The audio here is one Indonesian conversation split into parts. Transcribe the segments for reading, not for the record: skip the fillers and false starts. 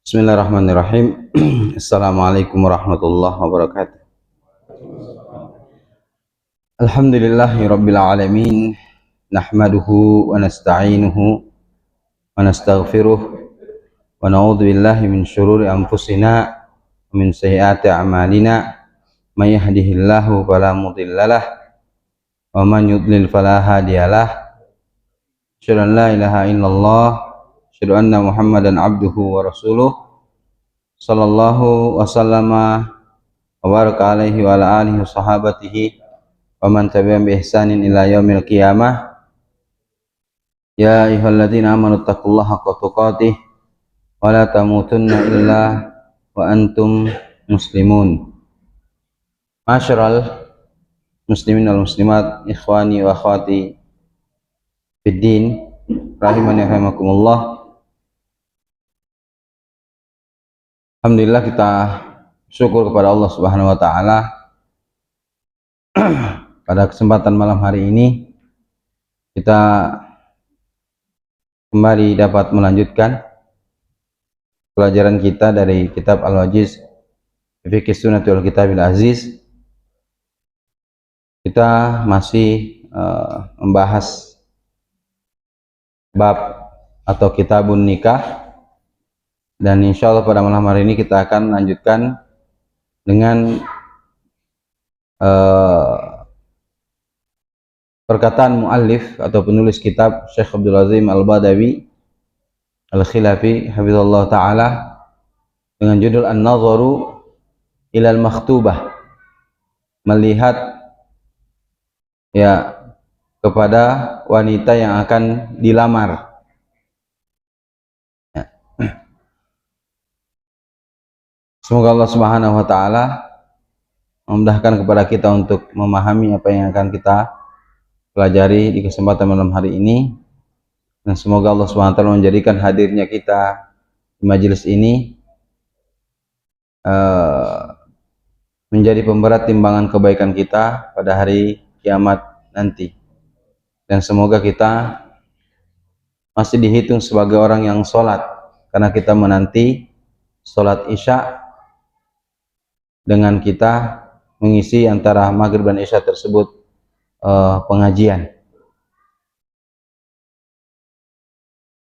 Bismillahirrahmanirrahim. Assalamualaikum warahmatullahi wabarakatuh. Alhamdulillahi rabbil alamin. Nahmaduhu wa nasta'inuhu wa nastaghfiruh wa na'udzu billahi min syururi anfusina wa min sayyiati a'malina. May yahdihillahu fala mudhillalah wa man yudlil fala hadiyalah. Asyhadu an la ilaha illallah, asyhadu anna Muhammadan abduhu wa rasuluh. Sallallahu wasallama wa baraka alaihi wa ala alihi wa sahabatihi wa man tabi'ahum bi ihsanin ila yaumil qiyamah. Ya ayyuhalladzina amanu taqullaha haqqa tuqatih wa la tamutunna illa wa antum muslimun. Masyaral muslimin wal muslimat, ikhwani wa akhwati fid din, rahimani wa rahimakumullah. Alhamdulillah, kita syukur kepada Allah Subhanahu wa taala. Pada kesempatan malam hari ini kita kembali dapat melanjutkan pelajaran kita dari kitab Al-Wajiz Fiqh Sunnah wal Kitabil Aziz. Kita masih membahas bab atau kitabun nikah. Dan insya Allah pada malam hari ini kita akan lanjutkan dengan perkataan muallif atau penulis kitab Syekh Abdul Azim Al-Badawi Al-Khilafi hafizallahu taala, dengan judul An-Nadharu ilal Makhtubah, melihat ya kepada wanita yang akan dilamar. Semoga Allah Subhanahu wa taala memudahkan kepada kita untuk memahami apa yang akan kita pelajari di kesempatan malam hari ini, dan semoga Allah Subhanahu wa taala menjadikan hadirnya kita di majelis ini menjadi pemberat timbangan kebaikan kita pada hari kiamat nanti, dan semoga kita masih dihitung sebagai orang yang sholat, karena kita menanti sholat isya dengan kita mengisi antara maghrib dan isya tersebut pengajian.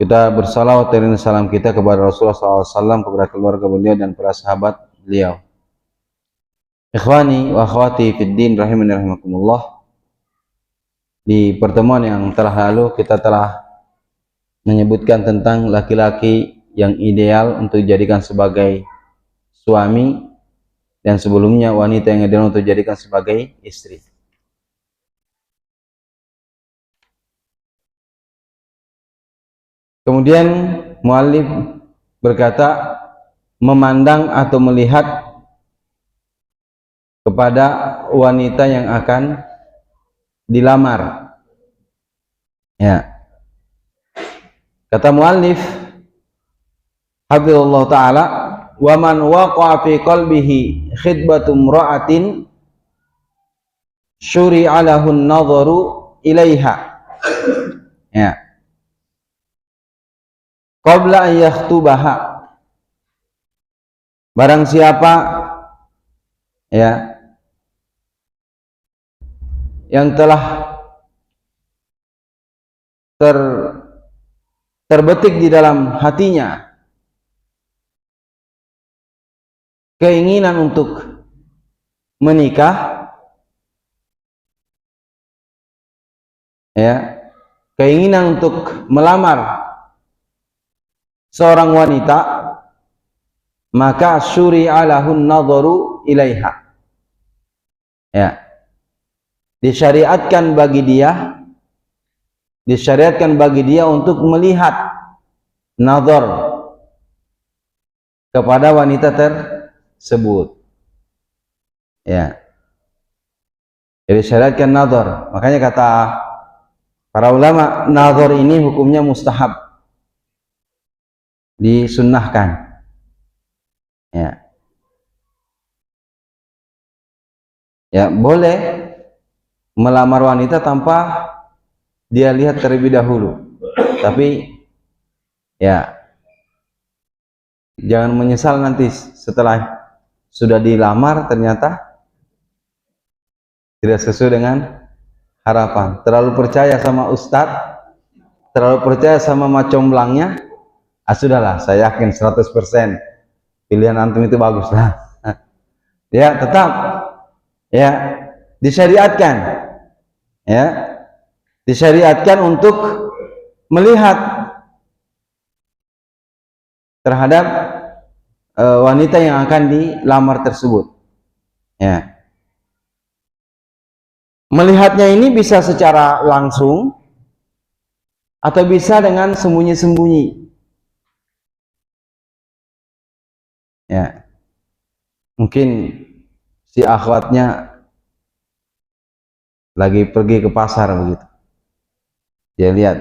Kita bersalawat dan salam kita kepada Rasulullah SAW, kepada keluarga beliau dan para sahabat beliau. Ikhwani wa akhwati fid din, rahimani rahimakumullah. Di pertemuan yang telah lalu kita telah menyebutkan tentang laki-laki yang ideal untuk dijadikan sebagai suami, dan sebelumnya wanita yang ideal untuk dijadikan sebagai istri. Kemudian muallif berkata, memandang atau melihat kepada wanita yang akan dilamar. Ya. Kata muallif hafizallahu taala, wa man waqa'a fi qalbihi khidbatu imra'atin syuri'a lahu an-nadharu ilaiha, ya, qabla an yakhtubaha. Barang siapa ya yang telah terbetik di dalam hatinya keinginan untuk menikah, ya, keinginan untuk melamar seorang wanita, maka syuri'a lahun nadharu ilaiha, ya, disyariatkan bagi dia untuk melihat nazar kepada wanita tersebut, ya. Jadi syariatkan nazar. Makanya kata para ulama, nazar ini hukumnya mustahab, disunnahkan, ya. Ya, boleh melamar wanita tanpa dia lihat terlebih dahulu, tapi ya Jangan menyesal nanti setelah sudah dilamar ternyata tidak sesuai dengan harapan. Terlalu percaya sama ustadz, terlalu percaya sama macomblangnya. Sudahlah, saya yakin 100% pilihan antum itu bagus lah. Ya, tetap ya disyariatkan. Ya, disyariatkan untuk melihat terhadap wanita yang akan dilamar tersebut. Ya. Melihatnya ini bisa secara langsung atau bisa dengan sembunyi-sembunyi. Ya. Mungkin si akhwatnya lagi pergi ke pasar begitu. Dia lihat.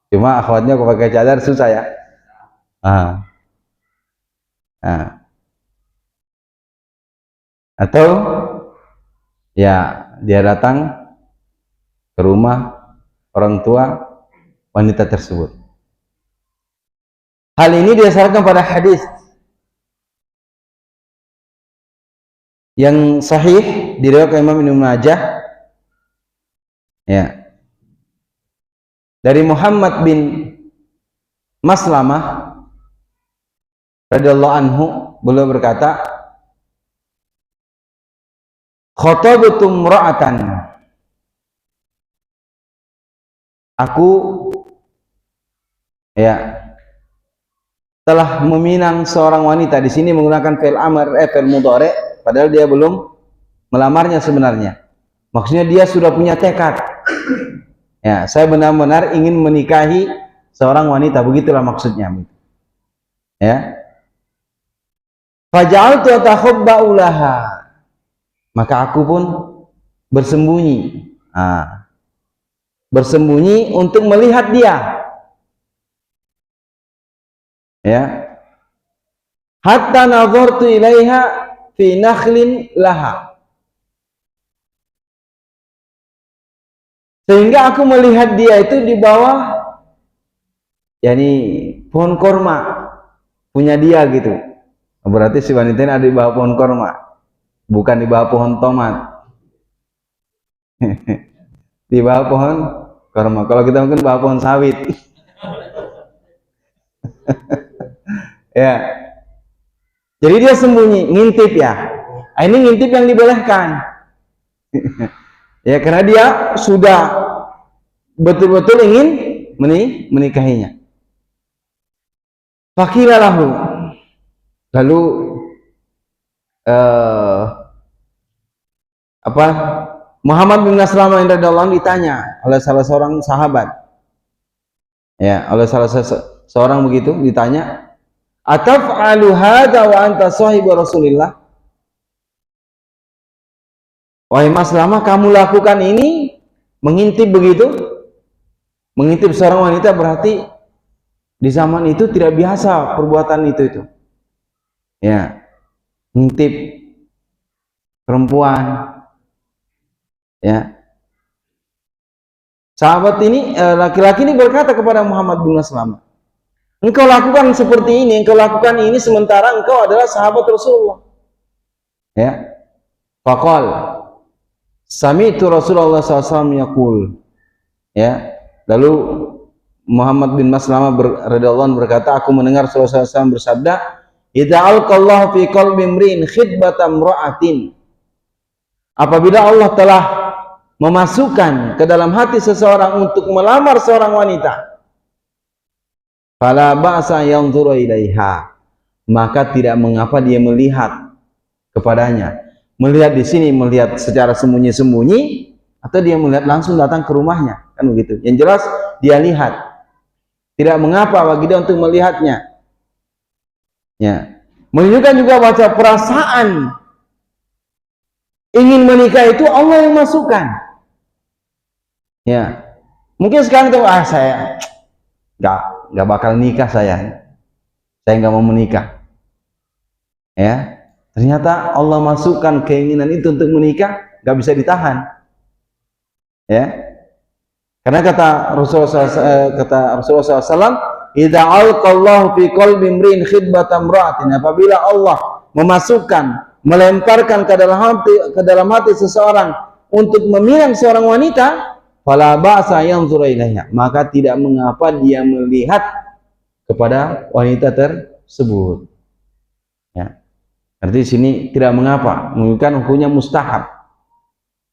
Cuma akhwatnya kok pakai cadar susah ya. Atau ya dia datang ke rumah orang tua wanita tersebut. Hal ini didasarkan pada hadis yang sahih diriwayatkan Imam Ibnu Majah, ya, dari Muhammad bin Maslamah radhiyallahu anhu, beliau berkata, "Khatabtu imra'atan." Aku ya telah meminang seorang wanita. Di sini menggunakan fi'il amr, fi'il mudhari, padahal dia belum melamarnya sebenarnya. Maksudnya dia sudah punya tekad. Ya, saya benar-benar ingin menikahi seorang wanita, begitulah maksudnya. Ya. Faja'altu atakhabba'u laha. Maka aku pun bersembunyi. Bersembunyi untuk melihat dia. Ya. Hatta nazartu ilaiha fi nakhlin laha. Sehingga aku melihat dia itu di bawah yakni pohon korma punya dia gitu. Berarti si wanita ini ada di bawah pohon korma, bukan di bawah pohon tomat. Di bawah pohon korma. Kalau kita mungkin bawah pohon sawit. Ya. Jadi dia sembunyi, ngintip ya. Ini ngintip yang dibolehkan. Ya, karena dia sudah betul-betul ingin menikahinya. Faqila lahu. Lalu Muhammad bin Maslamah radhiyallahu anhu ditanya oleh salah seorang sahabat. Ya, oleh salah seorang begitu ditanya, "Ataf'alu hadza wa anta sahibu Rasulillah?" Wahai Maslamah, kamu lakukan ini, mengintip begitu? Mengintip seorang wanita berarti di zaman itu tidak biasa perbuatan itu. Ya, ngintip perempuan. Ya. Sahabat ini, laki-laki ini berkata kepada Muhammad bin Maslamah, engkau lakukan seperti ini, engkau lakukan ini sementara engkau adalah sahabat Rasulullah. Ya. Faqal sami'tu Rasulullah SAW yaqul. Ya. Lalu Muhammad bin Maslamah radhiyallahu anhu berkata, aku mendengar Rasulullah SAW bersabda, idza alqallahu fi qalbi imri'in khitbatam ra'atin. Apabila Allah telah memasukkan ke dalam hati seseorang untuk melamar seorang wanita, fala ba'sa yanzuru ilaiha, maka tidak mengapa dia melihat kepadanya. Melihat di sini melihat secara sembunyi-sembunyi atau dia melihat langsung datang ke rumahnya, kan begitu. Yang jelas dia lihat. Tidak mengapa bagi dia untuk melihatnya. Ya. Menunjukkan juga bahwa perasaan ingin menikah itu Allah yang masukkan. Ya. Mungkin sekarang tuh saya nggak bakal nikah, saya nggak mau menikah. Ya. Ternyata Allah masukkan keinginan itu untuk menikah, nggak bisa ditahan. Ya. Karena kata Rasulullah SAW, idza alqallahu fi qalbi imrin khidbatam ra'atin, apabila Allah melemparkan ke dalam hati seseorang untuk memilih seorang wanita, fala ba'sa yanzura ilaiha, maka tidak mengapa dia melihat kepada wanita tersebut. Ya. Arti sini tidak mengapa, menunjukkan hukumnya mustahab.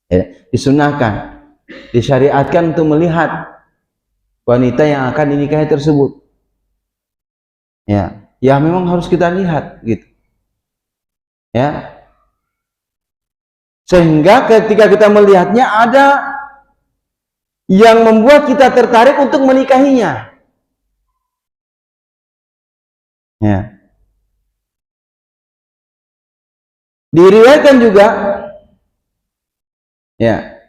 Ya, disunahkan, disyariatkan untuk melihat wanita yang akan dinikahi tersebut. Ya, ya memang harus kita lihat gitu. Ya. Sehingga ketika kita melihatnya ada yang membuat kita tertarik untuk menikahinya. Ya. Diriwayatkan juga ya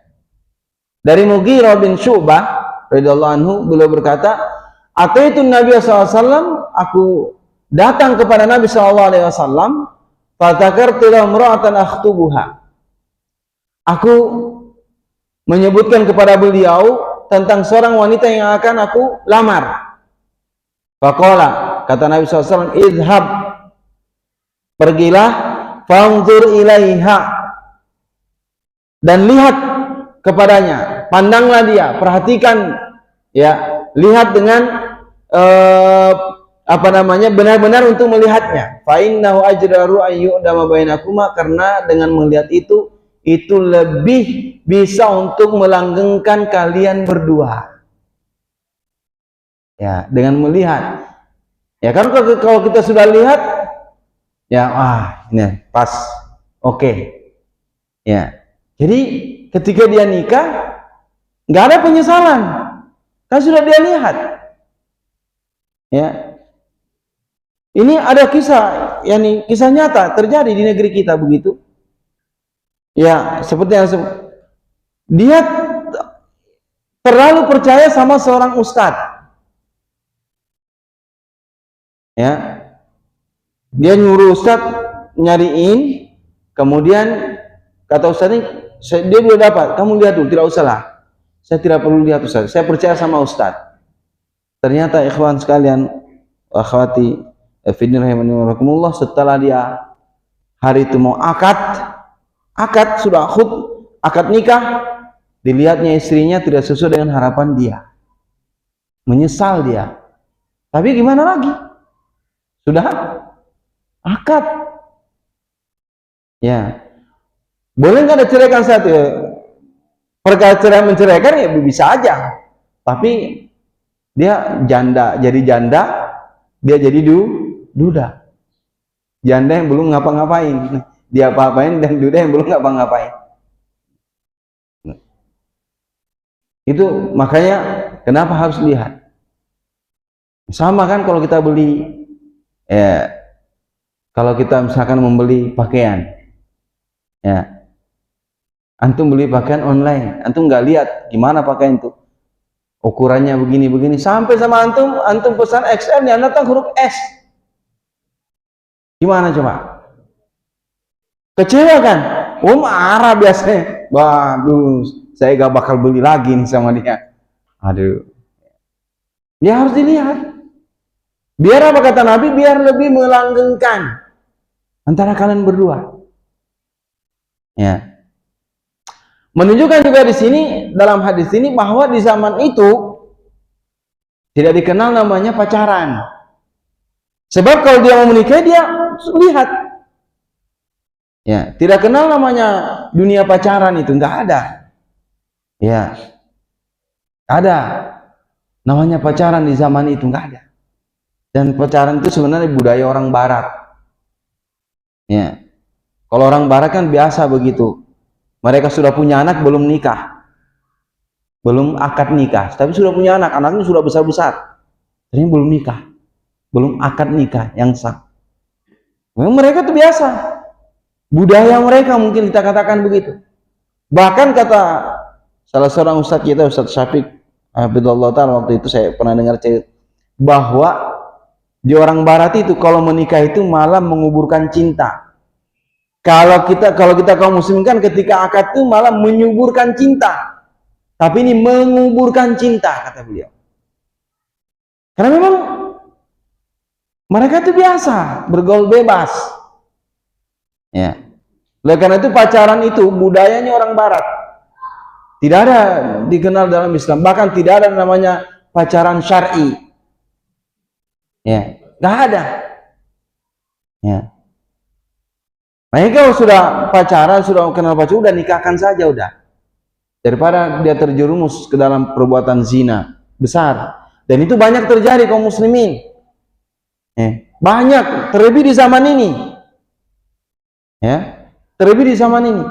dari Mughirah bin Syu'bah radhiyallahu anhu, beliau berkata, ataitu Nabi SAW, aku datang kepada Nabi SAW, fatakartu lahu imra'atan akhtubuha, aku menyebutkan kepada beliau tentang seorang wanita yang akan aku lamar. Faqala, kata Nabi SAW, idhab, pergilah, fanzur ilaiha, dan lihat kepadanya, pandanglah dia, perhatikan, ya, lihat dengan benar-benar untuk melihatnya. Fa innahu ajdaru ayyudama bainakuma, karena dengan melihat itu lebih bisa untuk melanggengkan kalian berdua. Ya, dengan melihat. Ya kan kalau kita sudah lihat, ya, ini pas, oke. Ya, jadi ketika dia nikah, nggak ada penyesalan, kan sudah dia lihat. Ya, ini ada kisah, yakni kisah nyata terjadi di negeri kita begitu. Ya, seperti yang dia terlalu percaya sama seorang ustadz. Ya, dia nyuruh ustadz nyariin, kemudian kata ustadz ini, dia belum dapat, kamu lihat dulu, tidak usahlah, saya tidak perlu lihat ustadz, saya percaya sama ustadz. Ternyata ikhwan sekalian, akhwati fillah rahimakumullah, setelah dia hari itu mau akad sudah akad nikah, dilihatnya istrinya tidak sesuai dengan harapan dia, menyesal dia. Tapi gimana lagi, sudah akad. Ya, boleh nggak ada ceraikan satu? Perkara cerai menceraikan ya bisa aja, tapi dia janda, dia jadi duda. Janda yang belum ngapa-ngapain, dia apa-apain, dan duda yang belum ngapa-ngapain. Itu makanya kenapa harus lihat. Sama kan kalau kita beli, ya, kalau kita misalkan membeli pakaian, ya, antum beli pakaian online, antum nggak lihat gimana pakaian itu, ukurannya begini-begini, sampai sama antum pesan XL, yang datang huruf S. Gimana coba? Kecewa kan? Marah biasanya. Waduh, saya gak bakal beli lagi nih sama dia. Aduh. Ya harus dilihat. Biar apa kata Nabi? Biar lebih melanggengkan antara kalian berdua. Ya. Menunjukkan juga di sini, dalam hadis ini, bahwa di zaman itu tidak dikenal namanya pacaran. Sebab kalau dia mau menikah, dia lihat. Ya, tidak kenal namanya dunia pacaran itu, nggak ada. Ya, ada namanya pacaran di zaman itu, nggak ada. Dan pacaran itu sebenarnya budaya orang Barat. Ya, kalau orang Barat kan biasa begitu. Mereka sudah punya anak belum nikah, belum akad nikah, tapi sudah punya anak, anaknya sudah besar-besar, ternyata belum nikah, belum akad nikah yang sah. Memang mereka itu biasa, budaya mereka mungkin kita katakan begitu. Bahkan kata salah seorang ustadz kita, Ustadz Syafiq Hafizahullah Ta'ala, waktu itu saya pernah dengar cerita bahwa di orang Barat itu kalau menikah itu malah menguburkan cinta. Kalau kita kaum muslim kan ketika akad itu malah menyuburkan cinta, tapi ini menguburkan cinta, kata beliau. Karena memang Mereka itu biasa bergaul bebas. Ya. Oleh karena itu pacaran itu budayanya orang barat. Tidak ada dikenal dalam Islam, bahkan tidak ada namanya pacaran syar'i. Ya, nggak ada. Ya. Makanya kalau sudah pacaran, sudah kenal pacar, udah nikahkan saja udah. Daripada dia terjerumus ke dalam perbuatan zina besar. Dan itu banyak terjadi kaum muslimin. Banyak, terlebih di zaman ini. Ya, terlebih di zaman ini.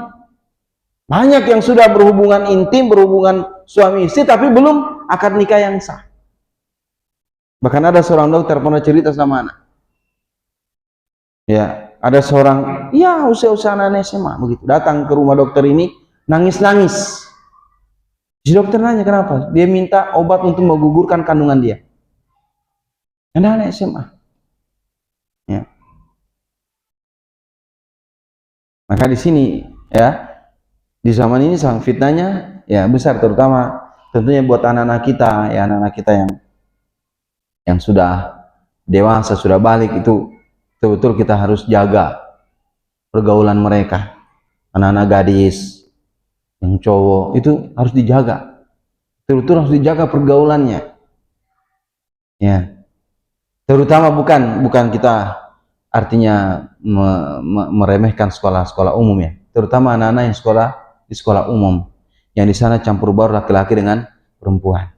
Banyak yang sudah berhubungan intim, berhubungan suami istri, tapi belum akad nikah yang sah. Bahkan ada seorang dokter pernah cerita sama anak. Ya, ada seorang, ya usia-usia anak SMA begitu, datang ke rumah dokter ini, nangis-nangis. Si dokter nanya kenapa? Dia minta obat untuk menggugurkan kandungan dia. Anak SMA. Ya. Maka di sini, ya, di zaman ini sang fitnahnya ya besar, terutama tentunya buat anak-anak kita, ya anak-anak kita yang sudah dewasa, sudah balik, itu betul-betul kita harus jaga pergaulan mereka. Anak-anak gadis yang cowok itu harus dijaga, betul-betul harus dijaga pergaulannya. Ya, terutama bukan kita artinya meremehkan sekolah-sekolah umum ya, terutama anak-anak yang sekolah di sekolah umum yang di sana campur baur laki-laki dengan perempuan.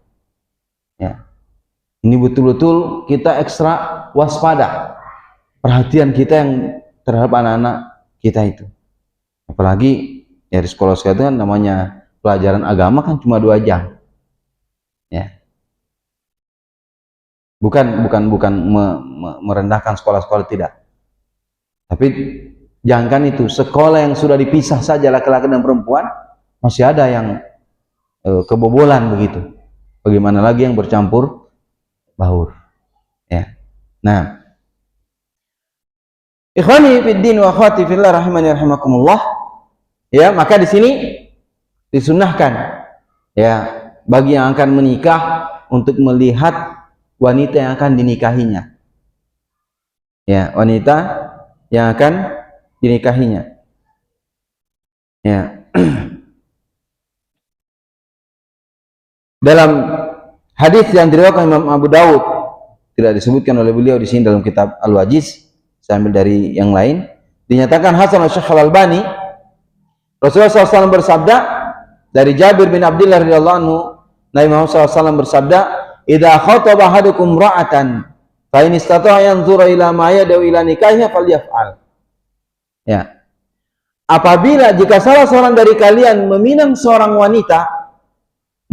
Ya, ini betul-betul kita ekstra waspada, perhatian kita yang terhadap anak-anak kita itu. Apalagi ya di sekolah-sekolah itu kan namanya pelajaran agama kan cuma 2 jam. Ya, bukan merendahkan sekolah-sekolah, tidak. Tapi jangankan itu, sekolah yang sudah dipisah saja laki-laki dan perempuan masih ada yang kebobolan begitu. Bagaimana lagi yang bercampur baur? Ya. Nah, ikhwani fid din wa akhwati fillah rahimani rahimakumullah. Ya, maka di sini disunnahkan ya bagi yang akan menikah untuk melihat wanita yang akan dinikahinya. Ya, wanita yang akan dinikahinya. Ya. Dalam hadis yang diriwayatkan Imam Abu Daud, tidak disebutkan oleh beliau di sini dalam kitab Al-Wajiz, saya ambil dari yang lain, dinyatakan hasan oleh Syekh Al-Albani, Rasulullah SAW bersabda dari Jabir bin Abdullah radhiyallahu anhu, Nabi Muhammad SAW bersabda, "Idza khataba ahadukum ra'atan, fa in istata'a yanzura ila ma yad'u ila nikahiha falyaf'al." Ya. Apabila jika salah seorang dari kalian meminang seorang wanita,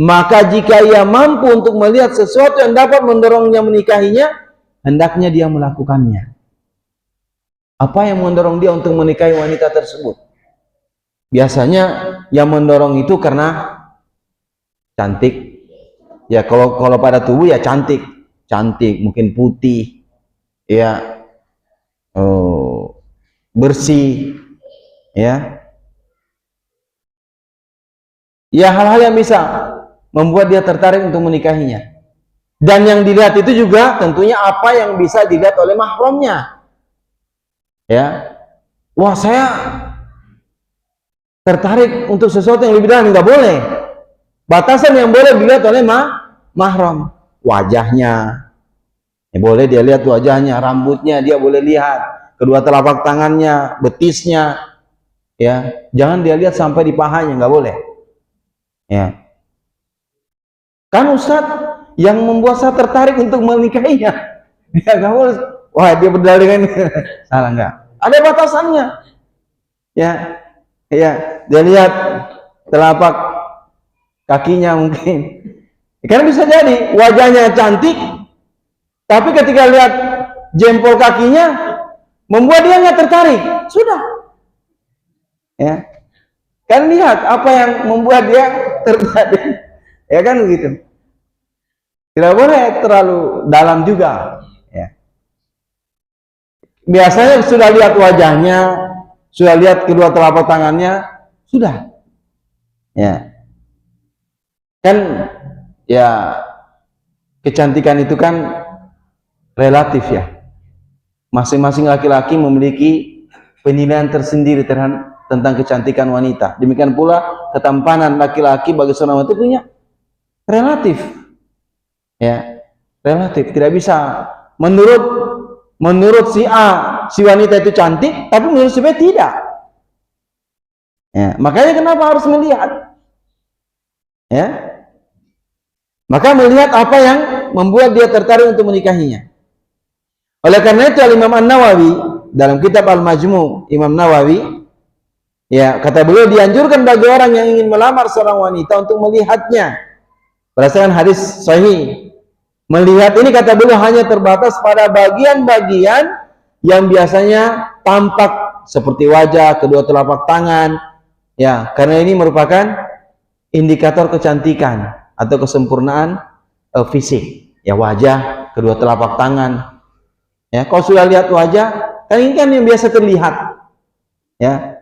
maka jika ia mampu untuk melihat sesuatu yang dapat mendorongnya menikahinya, hendaknya dia melakukannya. Apa yang mendorong dia untuk menikahi wanita tersebut? Biasanya yang mendorong itu karena cantik. Ya kalau pada tubuh ya cantik, mungkin putih, ya bersih, ya hal-hal yang bisa membuat dia tertarik untuk menikahinya. Dan yang dilihat itu juga tentunya apa yang bisa dilihat oleh mahramnya. Ya, wah saya tertarik untuk sesuatu yang lebih dalam, nggak boleh. Batasan yang boleh dilihat oleh mahram, wajahnya, ya boleh dia lihat wajahnya, rambutnya dia boleh lihat, kedua telapak tangannya, betisnya, ya jangan dia lihat sampai di pahanya, nggak boleh. Ya. Kan Ustadz yang membuat saya tertarik untuk menikahinya, ya kamu, wah dia berdalil dengan salah, enggak, ada batasannya. Ya, dia lihat telapak kakinya mungkin, karena bisa jadi wajahnya cantik, tapi ketika lihat jempol kakinya membuat dia nggak tertarik, sudah. Ya, kan lihat apa yang membuat dia tertarik, ya kan begitu. Tidak boleh terlalu dalam juga. Ya. Biasanya sudah lihat wajahnya, sudah lihat kedua telapak tangannya, sudah. Ya. Kan ya kecantikan itu kan relatif ya. Masing-masing laki-laki memiliki penilaian tersendiri tentang kecantikan wanita. Demikian pula ketampanan laki-laki bagi seorang wanita punya relatif. Ya, relatif. Tidak bisa menurut si A, si wanita itu cantik, tapi menurut si B tidak. Ya, makanya kenapa harus melihat? Ya. Maka melihat apa yang membuat dia tertarik untuk menikahinya. Oleh karena itu Imam An-Nawawi dalam kitab Al-Majmu', Imam Nawawi, ya, kata beliau dianjurkan bagi orang yang ingin melamar seorang wanita untuk melihatnya. Berdasarkan hadis sahih. Melihat ini kata beliau hanya terbatas pada bagian-bagian yang biasanya tampak seperti wajah, kedua telapak tangan, ya, karena ini merupakan indikator kecantikan atau kesempurnaan fisik, ya, wajah, kedua telapak tangan. Ya, kalau sudah lihat wajah, kan ini kan yang biasa terlihat, ya,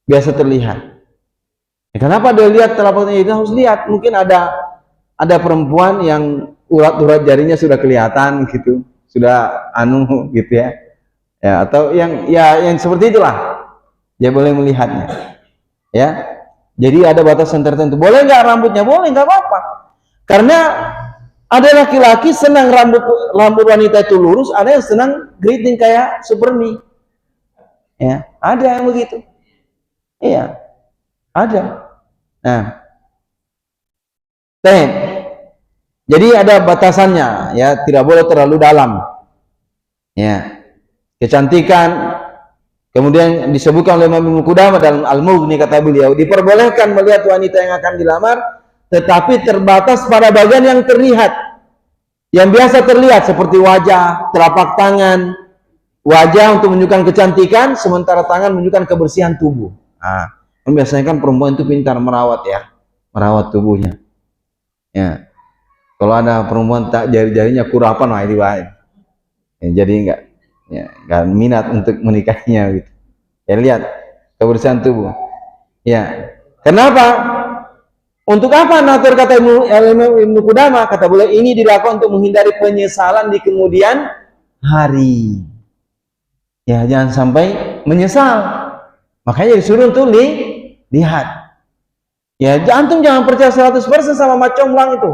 biasa terlihat. Ya, kenapa dia lihat telapak tangan? Itu harus lihat. Mungkin ada perempuan yang urat-urat jarinya sudah kelihatan gitu, sudah gitu ya, ya, atau yang seperti itulah, dia boleh melihatnya, ya. Jadi ada batasan tertentu. Boleh nggak rambutnya? Boleh, nggak apa-apa. Karena ada laki-laki senang rambut wanita itu lurus, ada yang senang keriting kayak Supermi. Ya, ada yang begitu. Iya, ada. Nah, jadi ada batasannya, ya, tidak boleh terlalu dalam. Ya, kecantikan. Kemudian disebutkan oleh Imam Ibnu Qudamah dalam Al-Mughni, kata beliau, diperbolehkan melihat wanita yang akan dilamar, tetapi terbatas pada bagian yang terlihat, yang biasa terlihat seperti wajah, telapak tangan. Wajah untuk menunjukkan kecantikan, sementara tangan menunjukkan kebersihan tubuh. Nah, biasanya kan perempuan itu pintar merawat, ya, merawat tubuhnya. Ya, kalau ada perempuan tak jari-jarinya kurapan, wah ini bahaya. Ya, jadi enggak minat untuk menikahinya gitu. Ya, lihat kebersihan tubuh. Ya, kenapa? Untuk apa natur kata Ibnu Qudamah? Kata beliau ini dilakukan untuk menghindari penyesalan di kemudian hari. Ya, jangan sampai menyesal. Makanya disuruh untuk lihat. Ya, antum jangan percaya 100% sama mat comblang itu.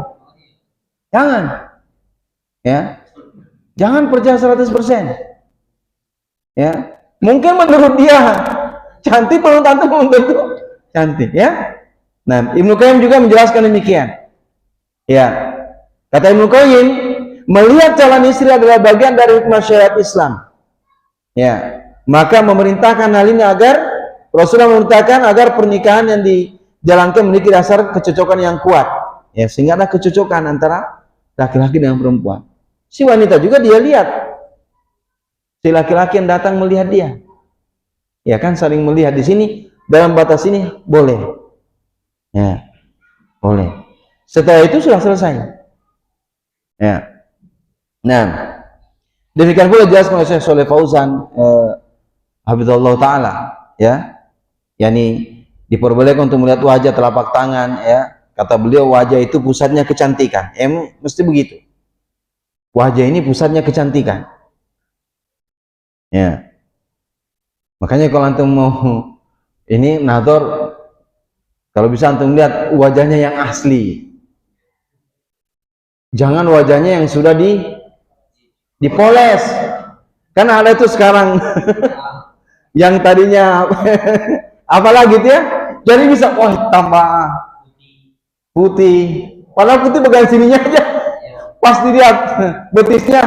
Jangan. Ya. Jangan percaya 100%. Ya. Mungkin menurut dia cantik, menurut antum belum tentu cantik, ya. Nah, Ibnu Qayyim juga menjelaskan demikian. Ya. Kata Ibnu Qayyim, melihat calon istri adalah bagian dari hikmah syariat Islam. Ya, maka memerintahkan hal ini agar Rasulullah memerintahkan agar pernikahan yang dijalankan memiliki dasar kecocokan yang kuat. Ya, sehingga ada kecocokan antara laki-laki dengan perempuan. Si wanita juga dia lihat. Si laki-laki yang datang melihat dia. Ya kan, saling melihat di sini dalam batas ini boleh. Ya, boleh. Setelah itu sudah selesai. Ya. Nah, demikian pula jelas oleh Syekh Shalih Fauzan hafizallahu taala, ya. Yani diperbolehkan untuk melihat wajah, telapak tangan, ya. Kata beliau wajah itu pusatnya kecantikan. Mesti begitu. Wajah ini pusatnya kecantikan. Ya. Makanya kalau antum mau ini nazar, kalau bisa antum lihat wajahnya yang asli. Jangan wajahnya yang sudah dipoles. Kan ada itu sekarang yang tadinya apalagi gitu ya. Jadi bisa tambah putih. Padahal putih bagian sininya aja. Pas dilihat betisnya,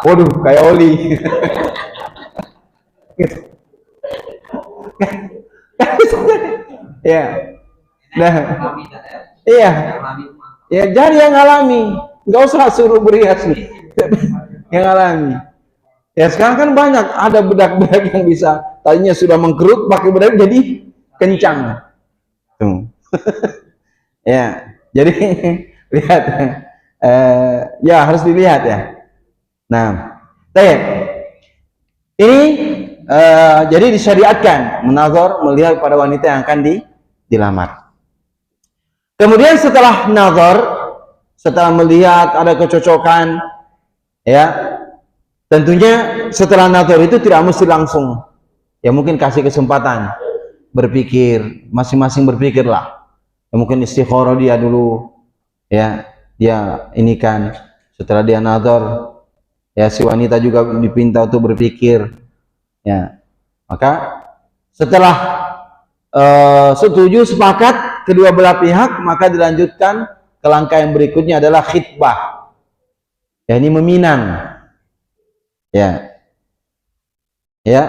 waduh kayak oli. Gitu. Ya. Nah. Iya. Ya, jadi yang alami. Nggak usah suruh berias nih. Yang alami. Ya, sekarang kan banyak ada bedak-bedak yang bisa tadinya sudah mengkerut, pakai bedak jadi kencang. Tuh. Ya, jadi lihat. Ya harus dilihat ya. Nah, ini jadi disyariatkan menazar, melihat pada wanita yang akan dilamar. Kemudian setelah nazar, setelah melihat ada kecocokan, ya, Tentunya setelah nazar itu tidak mesti langsung, ya mungkin kasih kesempatan berpikir, masing-masing berpikirlah. Ya mungkin istikharah dia dulu, ya dia ini kan setelah dia nazar, ya si wanita juga dipinta untuk berpikir, ya maka setelah setuju sepakat kedua belah pihak, maka dilanjutkan ke langkah yang berikutnya adalah khitbah, ya ini meminang, ya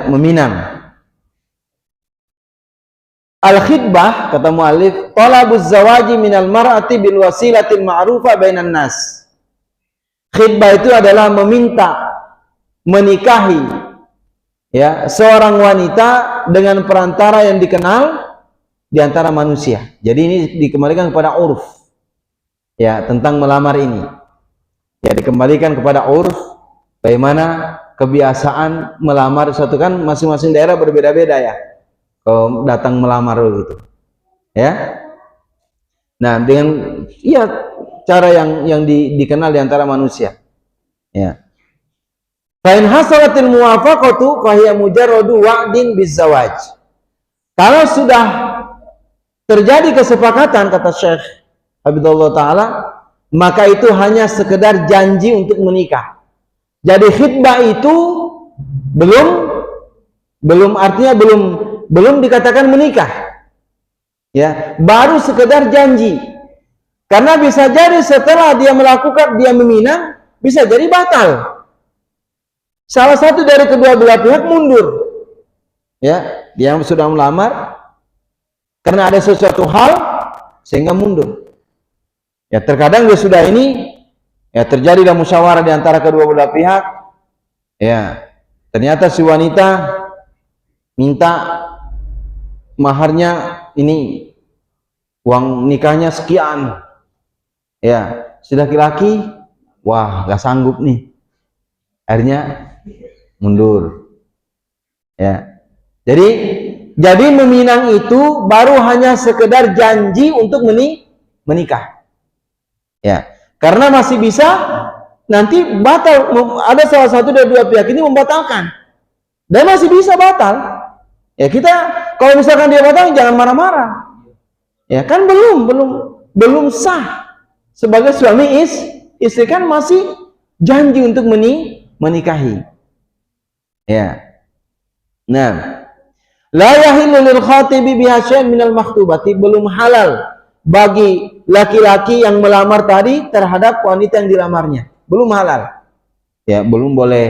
meminang. Al-khitbah, kata mu'allif, talabuz zawaji minal mar'ati bil wasilatil ma'rufa bainan nas. Khitbah itu adalah meminta menikahi, ya, seorang wanita dengan perantara yang dikenal di antara manusia. Jadi ini dikembalikan kepada urf, ya, tentang melamar ini, ya, dikembalikan kepada urf, bagaimana kebiasaan melamar. Satu kan masing-masing daerah berbeda-beda, ya, kalau datang melamar gitu, ya. Nah, dengan ya cara yang dikenal di antara manusia, ya. Fa in hasalatil muwafaqatu fa hiya mujarradu wa'din bizawaj. Kalau sudah terjadi kesepakatan, kata Syekh Habibullah Ta'ala, maka itu hanya sekedar janji untuk menikah. Jadi khitbah itu belum artinya belum dikatakan menikah, ya, baru sekedar janji. Karena bisa jadi setelah dia melakukan, dia meminang, bisa jadi batal. Salah satu dari kedua belah pihak mundur, ya, dia sudah melamar karena ada sesuatu hal sehingga mundur. Ya, terkadang dia sudah ini, ya, terjadilah musyawarah di antara kedua belah pihak, ya, ternyata si wanita minta maharnya ini, uang nikahnya sekian, ya, si laki-laki wah gak sanggup nih, akhirnya mundur, ya. Jadi meminang itu baru hanya sekedar janji untuk menikah, ya, karena masih bisa nanti batal. Ada salah satu dari dua pihak ini membatalkan dan masih bisa batal. Ya, kita kalau misalkan dia batal jangan marah-marah. Ya kan belum sah sebagai suami istri, kan masih janji untuk menikahi. Ya. Nah, la yahillu lil khatibi biha syai'un minal makhtubati, belum halal bagi laki-laki yang melamar tadi terhadap wanita yang dilamarnya. Belum halal. Ya, belum boleh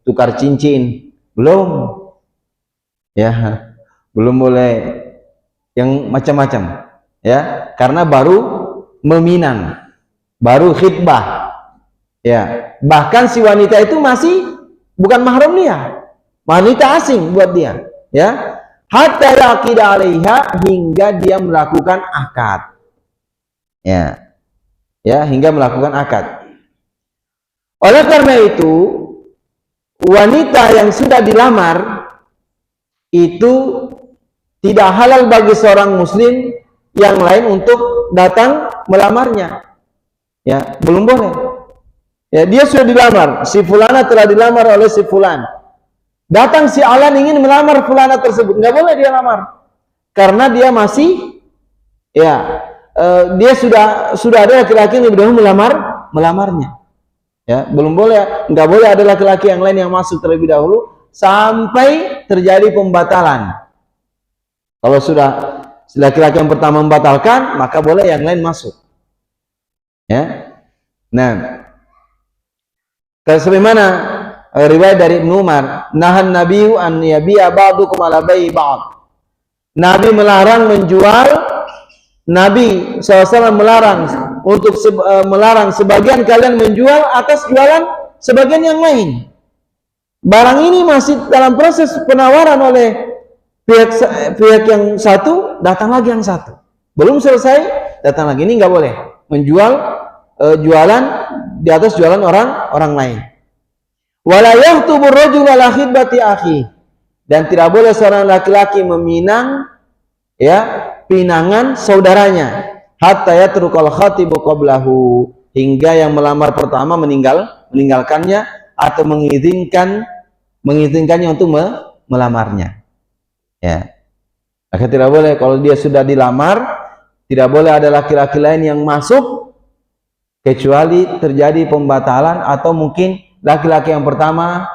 tukar cincin, belum. Ya, belum boleh yang macam-macam, ya, karena baru meminang, baru khitbah, ya. Bahkan si wanita itu masih bukan mahram dia, wanita asing buat dia, ya, hatta yaqida 'alaiha, hingga dia melakukan akad, ya, hingga melakukan akad. Oleh karena itu, wanita yang sudah dilamar itu tidak halal bagi seorang muslim yang lain untuk datang melamarnya, ya, belum boleh. Ya, dia sudah dilamar, si fulana telah dilamar oleh si fulan, datang si alan ingin melamar fulana tersebut, nggak boleh dia lamar, karena dia masih, ya, dia sudah ada laki-laki yang berdahulu melamarnya, ya, belum boleh, nggak boleh ada laki-laki yang lain yang masuk terlebih dahulu sampai terjadi pembatalan. Kalau sudah laki-laki yang pertama membatalkan, maka boleh yang lain masuk, ya. Nah, sebagaimana riwayat dari Ibnu Umar, nahan Nabiu an yabi'a ba'dukum ala bai'i ba'd. Nabi melarang menjual, Nabi SAW melarang untuk melarang sebagian kalian menjual atas jualan sebagian yang lain. Barang ini masih dalam proses penawaran oleh pihak yang satu, datang lagi yang satu, belum selesai, datang lagi. Ini nggak boleh menjual jualan di atas jualan orang lain. Wala yahtubu rajul ala khitbati akhi, dan tidak boleh seorang laki-laki meminang, ya, pinangan saudaranya, hatta yatrukal khatibu qablahu, hingga yang melamar pertama meninggalkannya, atau mengizinkannya untuk melamarnya. Ya. Maka tidak boleh kalau dia sudah dilamar, tidak boleh ada laki-laki lain yang masuk kecuali terjadi pembatalan atau mungkin laki-laki yang pertama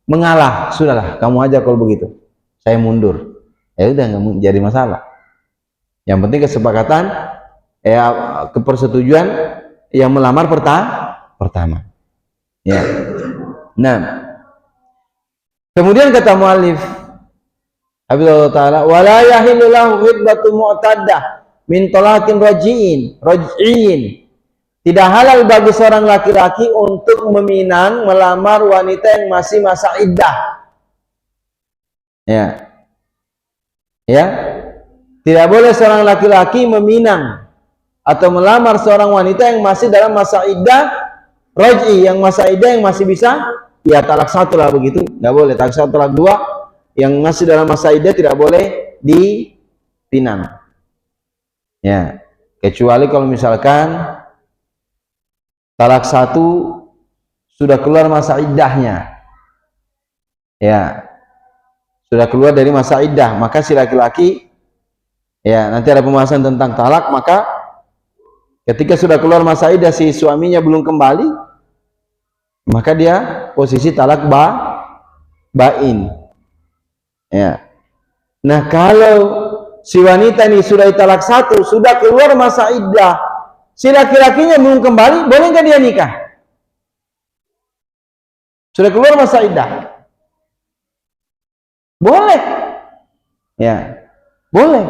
mengalah. Sudahlah, kamu aja kalau begitu. Saya mundur. Ya udah, nggak jadi masalah. Yang penting kesepakatan, ya kepersetujuan yang melamar pertama. Ya. Nah, kemudian kata muallif Habibullah Ta'ala, wala yahillu lahu khitbatu mu'taddah min talaqin raj'in. Tidak halal bagi seorang laki-laki untuk meminang melamar wanita yang masih masa iddah. Ya. Ya. Tidak boleh seorang laki-laki meminang atau melamar seorang wanita yang masih dalam masa iddah raj'i, yang masa iddah yang masih bisa ya talak satu lah begitu, nggak boleh. Talak satu, talak dua, yang masih dalam masa iddah tidak boleh dipinang. Ya, kecuali kalau misalkan talak satu sudah keluar masa iddahnya, ya sudah keluar dari masa iddah, maka si laki-laki, ya nanti ada pembahasan tentang talak, maka ketika sudah keluar masa iddah si suaminya belum kembali, maka dia posisi talak bain. Ya. Nah, kalau si wanita ini sudah talak satu, sudah keluar masa iddah, si laki-lakinya belum kembali, boleh nggak dia nikah? Sudah keluar masa iddah, boleh. Ya, boleh.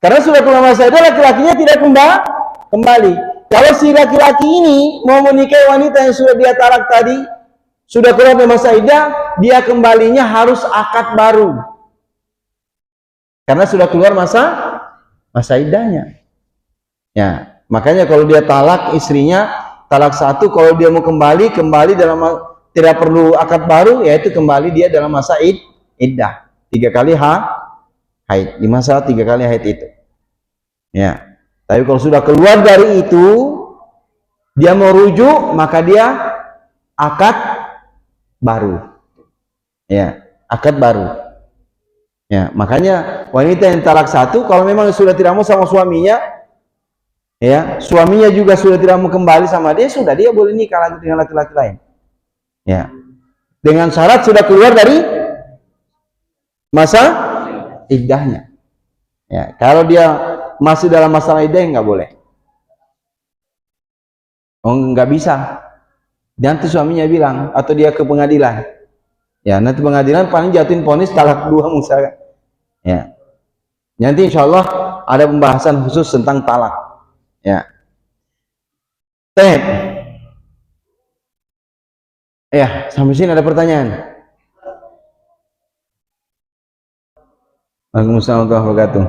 Karena sudah keluar masa iddah, laki-lakinya tidak kembali. Kalau si laki-laki ini mau menikahi wanita yang sudah dia talak tadi, sudah keluar dari masa iddah, dia kembalinya harus akad baru. Karena sudah keluar masa iddahnya. Ya, makanya kalau dia talak istrinya, talak satu, kalau dia mau kembali dalam tidak perlu akad baru, yaitu kembali dia dalam masa iddah. 3 kali haid. Di masa 3 kali haid itu. Ya. Tapi kalau sudah keluar dari itu, dia mau rujuk, maka dia akad baru. Ya, akad baru. Ya, makanya wanita yang talak satu, kalau memang sudah tidak mau sama suaminya, ya, suaminya juga sudah tidak mau kembali sama dia, sudah dia boleh nikah lagi dengan laki-laki lain. Ya. Dengan syarat sudah keluar dari masa iddahnya. Ya, kalau dia masih dalam masalah iddah nggak boleh. Oh, nggak bisa. Nanti suaminya bilang atau dia ke pengadilan. Ya, nanti pengadilan paling jatuhin vonis talak 2 misalkan. Ya. Nanti insya Allah ada pembahasan khusus tentang talak. Ya. Ya, sampai sini ada pertanyaan. Waalaikumsalam warahmatullahi wabarakatuh.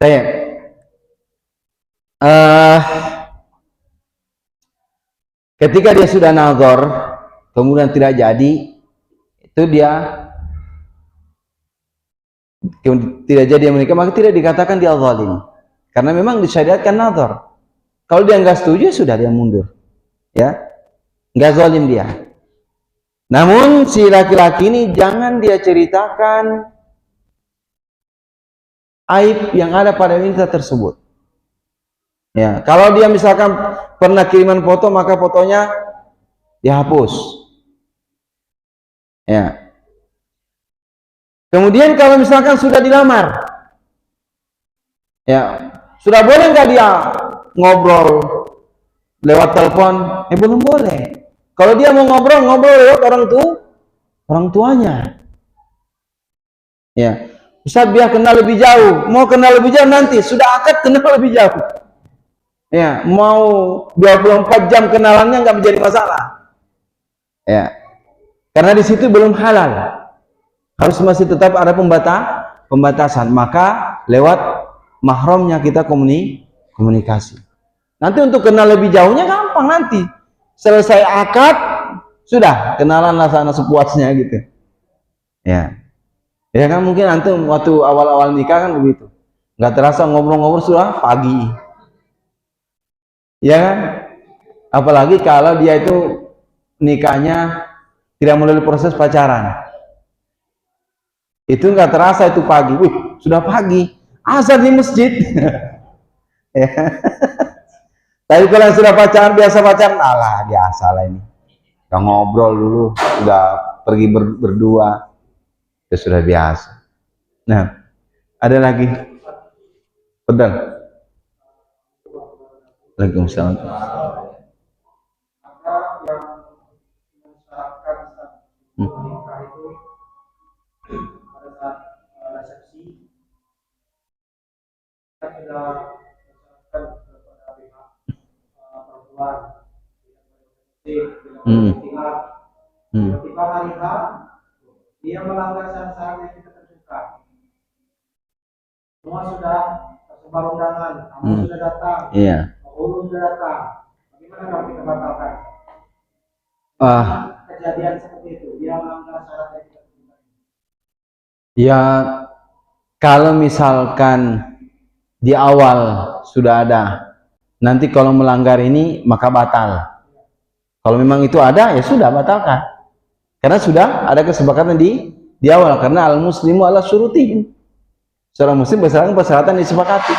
Ya. Ketika dia sudah nazar, kemudian tidak jadi, itu dia tidak jadi menikah, maka tidak dikatakan dia zalim, karena memang disyariatkan nazar. Kalau dia nggak setuju, sudah dia mundur, ya, nggak zalim dia. Namun si laki-laki ini jangan dia ceritakan aib yang ada pada wanita tersebut. Ya, kalau dia misalkan pernah kiriman foto, maka fotonya dihapus. Ya. Kemudian kalau misalkan sudah dilamar, ya, sudah boleh nggak dia ngobrol lewat telepon? Belum boleh. Kalau dia mau ngobrol lewat orang tuanya. Ya. Ustaz, biar kenal lebih jauh. Mau kenal lebih jauh nanti, sudah akad kenal lebih jauh. Ya, mau 24 jam kenalannya nggak menjadi masalah. Ya, karena di situ belum halal. Harus masih tetap ada pembatasan. Maka lewat mahramnya kita komunikasi. Nanti untuk kenal lebih jauhnya gampang nanti. Selesai akad, sudah kenalan sana sepuasnya gitu. Ya. Ya kan mungkin nanti waktu awal-awal nikah kan begitu. Nggak terasa ngobrol-ngobrol sudah pagi. Ya kan? Apalagi kalau dia itu nikahnya tidak melalui proses pacaran. Itu nggak terasa itu pagi. Wih, sudah pagi. Azan di masjid. Ya. Tapi kalau sudah pacaran, biasa pacaran, alah biasa lah ini. Udah ngobrol dulu, udah pergi berdua. Itu sudah biasa. Nah, ada lagi. Betul. Waalaikumsalam. Tiba hari H, dia melanggar syarat-syarat yang kita tentukan. Semua sudah tersebar undangan, kamu sudah datang, penghulu sudah datang. Bagaimana kalau kita batalkan? Kejadian seperti itu, dia melanggar syarat yang kita tentukan. Ya, kalau misalkan di awal sudah ada, nanti kalau melanggar ini maka batal. Kalau memang itu ada, ya sudah batalkan. Karena sudah ada kesepakatan di awal. Karena al-muslimu ala syurutihim. Seorang muslim berdasarkan persyaratan disepakati.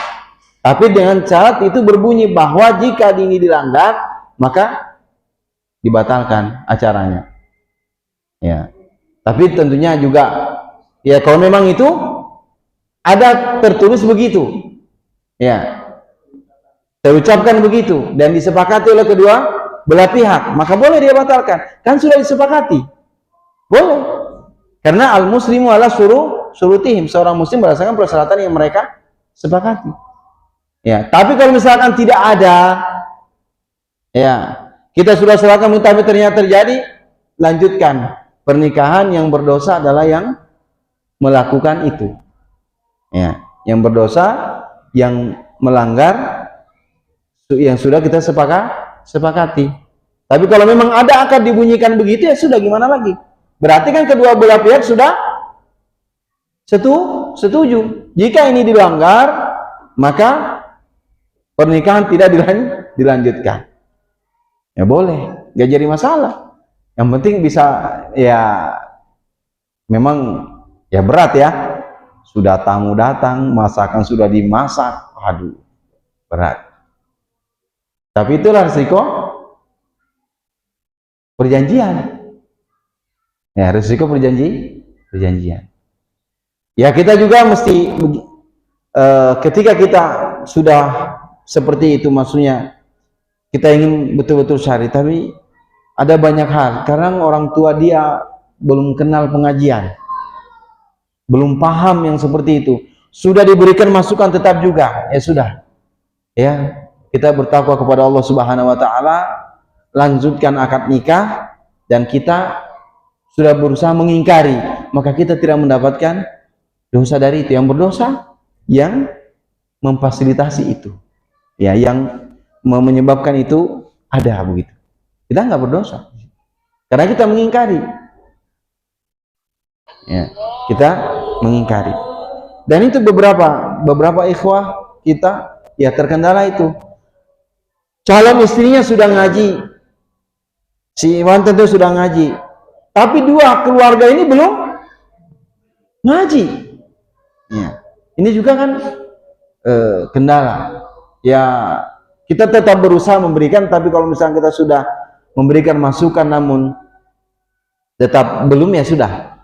Tapi dengan syarat itu berbunyi bahwa jika ini dilanggar, maka dibatalkan acaranya. Ya. Tapi tentunya juga, ya kalau memang itu ada tertulis begitu, ya, terucapkan begitu dan disepakati oleh kedua belah pihak, maka boleh dia batalkan. Kan sudah disepakati, boleh. Karena al muslimu ala surutihim, seorang muslim berdasarkan persyaratan yang mereka sepakati. Ya, tapi kalau misalkan tidak ada, ya, kita sudah serahkan tapi ternyata terjadi, lanjutkan. Pernikahan yang berdosa adalah yang melakukan itu. Ya, yang berdosa, yang melanggar yang sudah kita sepakati. Tapi kalau memang ada akad dibunyikan begitu, ya sudah, gimana lagi? Berarti kan kedua belah pihak sudah setuju. Jika ini dilanggar, maka pernikahan tidak dilanjutkan. Ya boleh, gak jadi masalah. Yang penting bisa, ya memang ya berat ya. Sudah tamu datang, masakan sudah dimasak, aduh, berat. Tapi itulah risiko perjanjian. Ya, risiko perjanjian. Ya kita juga mesti ketika kita sudah seperti itu, maksudnya kita ingin betul-betul syar'i, tapi ada banyak hal. Karena orang tua dia belum kenal pengajian, belum paham yang seperti itu. Sudah diberikan masukan tetap juga, ya sudah. Ya, kita bertakwa kepada Allah Subhanahu wa taala, lanjutkan akad nikah, dan kita sudah berusaha mengingkari, maka kita tidak mendapatkan dosa dari itu. Yang berdosa yang memfasilitasi itu, ya, yang menyebabkan itu ada begitu. Kita nggak berdosa karena kita mengingkari, ya, kita mengingkari. Dan itu beberapa ikhwah kita ya terkendala itu. Calon istrinya sudah ngaji, si mantan itu sudah ngaji, tapi dua keluarga ini belum ngaji. Ya, ini juga kan kendala. Ya, kita tetap berusaha memberikan, tapi kalau misalnya kita sudah memberikan masukan namun tetap belum, ya sudah,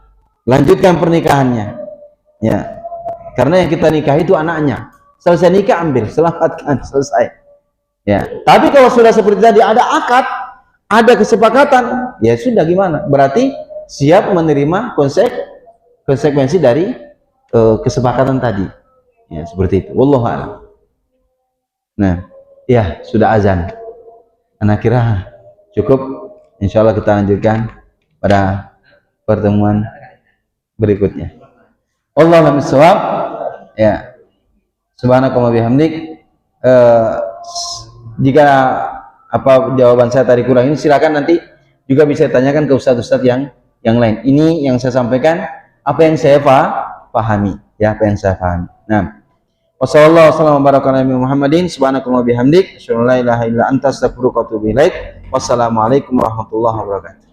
lanjutkan pernikahannya. Ya, karena yang kita nikah itu anaknya. Selesai nikah ambil, selamatkan, selesai. Ya, tapi kalau sudah seperti tadi ada akad, ada kesepakatan, ya sudah, gimana? Berarti siap menerima konsekuensi dari kesepakatan tadi. Ya, seperti itu. Wallahu a'lam. Nah, Ya, sudah azan. Anak kira cukup. Insya Allah kita lanjutkan pada pertemuan berikutnya. Allahu a'lam. Ya. Subhanakallahumma bihamdik. Jika apa jawaban saya tadi kurang ini, silakan nanti juga bisa tanyakan ke ustadz-ustadz yang lain. Ini yang saya sampaikan, apa yang saya pahami, ya, apa yang saya pahami. Nah, wassalamualaikum warahmatullahi wabarakatuh. Subhanakallahumma bihamdik, asyhadu an la ilaha illa anta, astaghfiruka wa atubu ilaik. Wassalamualaikum warahmatullahi wabarakatuh.